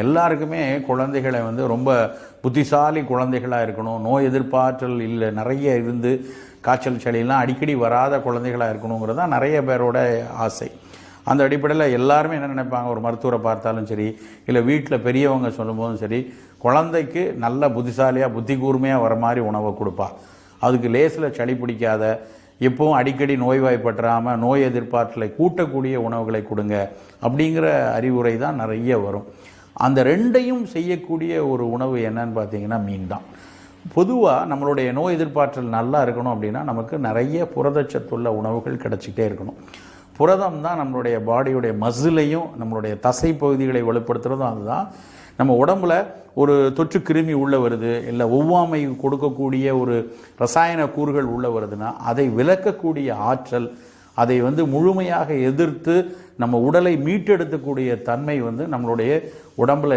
எல்லாருக்குமே குழந்தைகளை ரொம்ப புத்திசாலி குழந்தைகளாக இருக்கணும், நோய் எதிர்ப்பாற்றல் இல்லை நிறைய இருந்து காய்ச்சல் சளியெல்லாம் அடிக்கடி வராத குழந்தைகளாக இருக்கணுங்கிறது தான் நிறைய பேரோட ஆசை. அந்த அடிப்படையில் எல்லாருமே என்ன நினைப்பாங்க, ஒரு மருத்துவரை பார்த்தாலும் சரி, இல்லை வீட்டில் பெரியவங்க சொல்லும்போதும் சரி, குழந்தைக்கு நல்ல புத்திசாலியாக புத்தி கூர்மையாக வர மாதிரி உணவை கொடுப்பா, அதுக்கு லேசில் சளி பிடிக்காத, எப்பவும் அடிக்கடி நோய்வாய்ப்பற்றாமல் நோய் எதிர்ப்பாற்றலை கூட்டக்கூடிய உணவுகளை கொடுங்க அப்படிங்கிற அறிவுரை தான் நிறைய வரும். அந்த ரெண்டையும் செய்யக்கூடிய ஒரு உணவு என்னன்னு பார்த்தீங்கன்னா மீன் தான். பொதுவாக நம்மளுடைய நோய் எதிர்ப்பாற்றல் நல்லா இருக்கணும் அப்படின்னா நமக்கு நிறைய புரதச்சத்துள்ள உணவுகள் கிடச்சிக்கிட்டே இருக்கணும். புரதம் தான் நம்மளுடைய பாடியுடைய மசிலையும் நம்மளுடைய தசை பகுதிகளை வலுப்படுத்துறதும் அதுதான். நம்ம உடம்புல ஒரு தொற்று கிருமி உள்ளே வருது, இல்லை ஒவ்வாமை கொடுக்கக்கூடிய ஒரு ரசாயன கூறுகள் உள்ளே வருதுன்னா அதை விலக்கக்கூடிய ஆற்றல், அதை முழுமையாக எதிர்த்து நம்ம உடலை மீட்டெடுக்கக்கூடிய தன்மை நம்மளுடைய உடம்புல